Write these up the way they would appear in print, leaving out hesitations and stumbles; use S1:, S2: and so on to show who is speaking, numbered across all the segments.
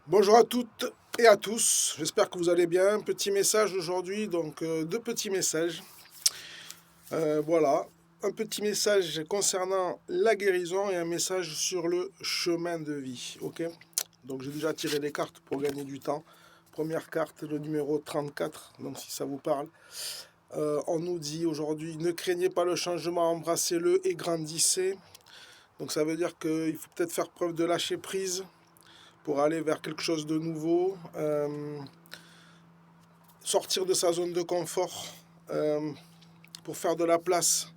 S1: Bonjour à toutes et à tous, j'espère que vous allez bien. Petit message aujourd'hui, donc deux petits messages. Voilà, un petit message concernant la guérison et un message sur le chemin de vie. Ok, donc j'ai déjà tiré les cartes pour gagner du temps. Première carte, le numéro 34, donc si ça vous parle. On nous dit aujourd'hui, ne craignez pas le changement, embrassez-le et grandissez. Donc ça veut dire qu'il faut peut-être faire preuve de lâcher prise pour aller vers quelque chose de nouveau, sortir de sa zone de confort pour faire de la place.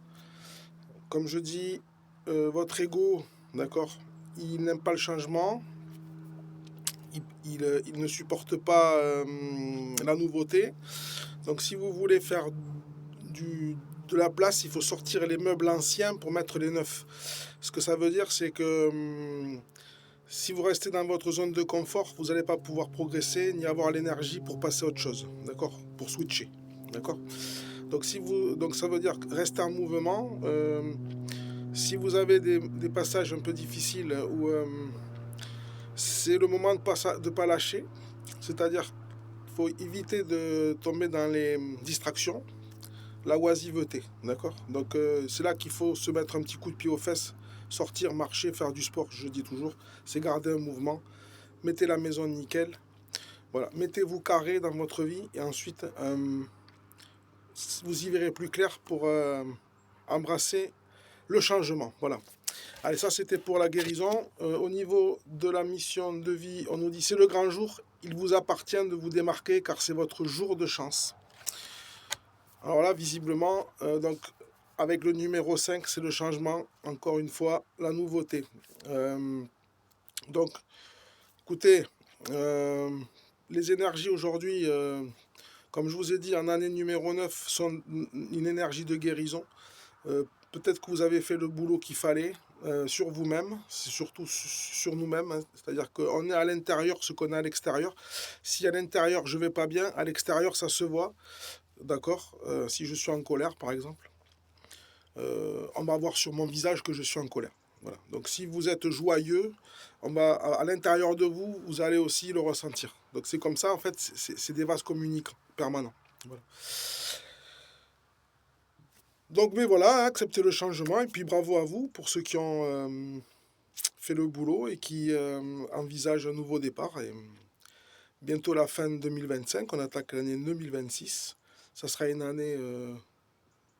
S1: Comme je dis, votre ego, d'accord, il n'aime pas le changement, il ne supporte pas la nouveauté. Donc si vous voulez faire de la place, il faut sortir les meubles anciens pour mettre les neufs. Ce que ça veut dire, c'est que si vous restez dans votre zone de confort, vous n'allez pas pouvoir progresser ni avoir l'énergie pour passer à autre chose, d'accord, pour switcher, d'accord. Donc ça veut dire rester en mouvement. Si vous avez des passages un peu difficiles où c'est le moment de ne pas lâcher, c'est-à-dire qu'il faut éviter de tomber dans les distractions, la oisiveté, d'accord. Donc c'est là qu'il faut se mettre un petit coup de pied aux fesses, sortir, marcher, faire du sport, je dis toujours, c'est garder un mouvement. Mettez la maison nickel, voilà, mettez-vous carré dans votre vie et ensuite vous y verrez plus clair pour embrasser le changement. Voilà. Allez, ça c'était pour la guérison. Au niveau de la mission de vie, on nous dit c'est le grand jour, il vous appartient de vous démarquer car c'est votre jour de chance. Alors là, visiblement, donc avec le numéro 5, c'est le changement, encore une fois, la nouveauté. Donc, écoutez, les énergies aujourd'hui, comme je vous ai dit, en année numéro 9, sont une énergie de guérison. Peut-être que vous avez fait le boulot qu'il fallait sur vous-même, c'est surtout sur nous-mêmes, hein. C'est-à-dire qu'on est à l'intérieur ce qu'on a à l'extérieur. Si à l'intérieur je vais pas bien, à l'extérieur ça se voit, d'accord. Si je suis en colère par exemple, on va voir sur mon visage que je suis en colère. Voilà. Donc si vous êtes joyeux, on va, à l'intérieur de vous, vous allez aussi le ressentir. Donc c'est comme ça, en fait, c'est des vases communicants permanents. Voilà. Donc, mais voilà, acceptez le changement et puis bravo à vous pour ceux qui ont fait le boulot et qui envisagent un nouveau départ. Et bientôt la fin 2025, on attaque l'année 2026. Ça sera une année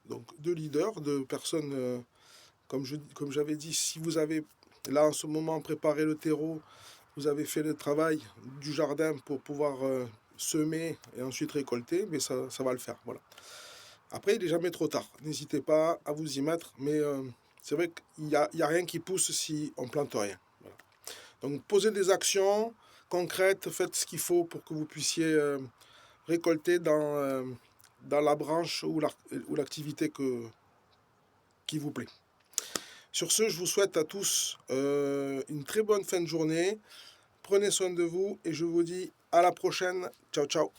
S1: donc de leaders, de personnes, comme j'avais dit, si vous avez là en ce moment préparé le terreau, vous avez fait le travail du jardin pour pouvoir semer et ensuite récolter, mais ça va le faire. Voilà. Après, il n'est jamais trop tard. N'hésitez pas à vous y mettre, mais c'est vrai qu'il y a rien qui pousse si on plante rien. Voilà. Donc, posez des actions concrètes, faites ce qu'il faut pour que vous puissiez récolter dans la branche ou l'activité qui vous plaît. Sur ce, je vous souhaite à tous une très bonne fin de journée. Prenez soin de vous et je vous dis à la prochaine. Ciao, ciao.